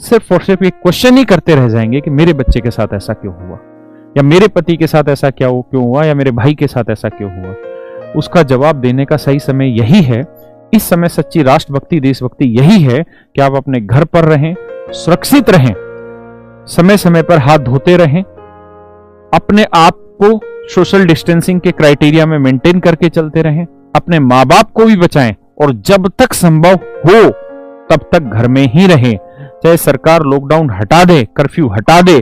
सिर्फ और सिर्फ एक क्वेश्चन ही करते रह जाएंगे कि मेरे बच्चे के साथ ऐसा क्यों हुआ, या मेरे पति के साथ ऐसा क्यों हुआ, या मेरे भाई के साथ ऐसा क्यों हुआ। उसका जवाब देने का सही समय यही है। इस समय सच्ची राष्ट्रभक्ति, देशभक्ति यही है कि आप अपने घर पर रहें, सुरक्षित रहें, समय समय पर हाथ धोते रहें, अपने आप को सोशल डिस्टेंसिंग के क्राइटेरिया में मेंटेन करके चलते रहें, अपने माँ बाप को भी बचाएं, और जब तक संभव हो तब तक घर में ही रहें। चाहे सरकार लॉकडाउन हटा दे, कर्फ्यू हटा दे,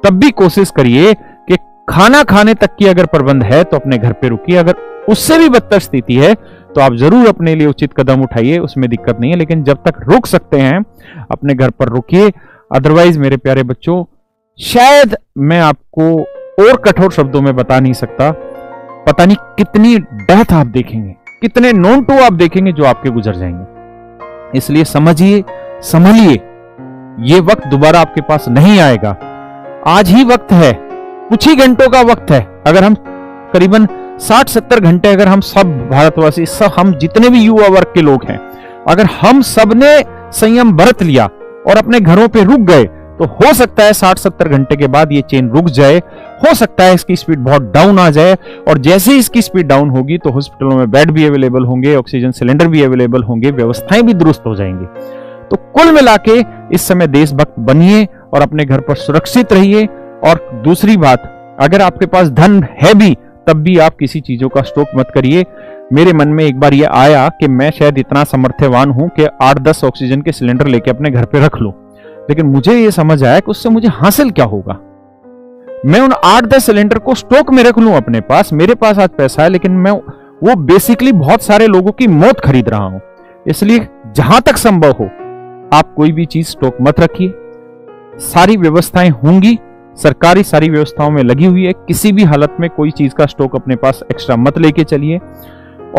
तब भी कोशिश करिए कि खाना खाने तक की अगर प्रबंध है तो अपने घर पे रुकिए। अगर उससे भी बदतर स्थिति है तो आप जरूर अपने लिए उचित कदम उठाइए, उसमें दिक्कत नहीं है, लेकिन जब तक रुक सकते हैं अपने घर पर रुकिए। अदरवाइज मेरे प्यारे बच्चों, शायद मैं आपको और कठोर शब्दों में बता नहीं सकता, पता नहीं कितनी डेथ आप देखेंगे, कितने नॉन टू आप देखेंगे जो आपके गुजर जाएंगे। इसलिए समझिए, संभलिए, ये वक्त दोबारा आपके पास नहीं आएगा। आज ही वक्त है, कुछ ही घंटों का वक्त है। अगर हम करीबन 60-70 घंटे, अगर हम सब भारतवासी, सब हम जितने भी युवा वर्ग के लोग हैं, अगर हम सब ने संयम बरत लिया और अपने घरों पे रुक गए, तो हो सकता है 60-70 घंटे के बाद ये चेन रुक जाए। हो सकता है इसकी स्पीड बहुत डाउन आ जाए, और जैसे ही इसकी स्पीड डाउन होगी तो हॉस्पिटलों में बेड भी अवेलेबल होंगे, ऑक्सीजन सिलेंडर भी अवेलेबल होंगे, व्यवस्थाएं भी दुरुस्त हो जाएंगी। तो कुल मिला के इस समय देशभक्त बनिए और अपने घर पर सुरक्षित रहिए। और दूसरी बात, अगर आपके पास धन है भी, तब भी आप किसी चीजों का स्टॉक मत करिए। मेरे मन में एक बार यह आया कि मैं शायद इतना सामर्थ्यवान हूं कि 8-10 ऑक्सीजन के सिलेंडर लेके अपने घर पे रख लूं, लेकिन मुझे यह समझ आया कि उससे मुझे हासिल क्या होगा। मैं उन 8-10 सिलेंडर को स्टॉक में रख लूं अपने पास, मेरे पास आज पैसा है, लेकिन मैं वो बेसिकली बहुत सारे लोगों की मौत खरीद रहा हूं। इसलिए जहां तक संभव हो आप कोई भी चीज स्टॉक मत रखिए। सारी व्यवस्थाएं होंगी, सरकारी सारी व्यवस्थाओं में लगी हुई है, किसी भी हालत में कोई चीज का स्टॉक अपने पास एक्स्ट्रा मत लेके चलिए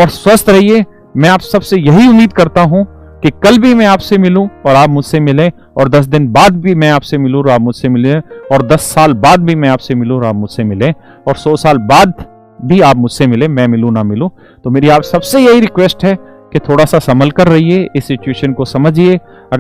और स्वस्थ रहिए। मैं आप सबसे यही उम्मीद करता हूं कि कल भी मैं आपसे मिलूं और आप मुझसे मिलें, और 10 दिन बाद भी मैं आपसे मिलूं और आप मुझसे मिलें, और 10 साल बाद भी मैं आपसे मिलूं और आप मुझसे मिलें, और 100 साल बाद भी आप मुझसे मिलें, मैं मिलूं ना मिलूं। तो मेरी आप सबसे यही रिक्वेस्ट है कि थोड़ा सा संभल कर रहिए, इस सिचुएशन को समझिए।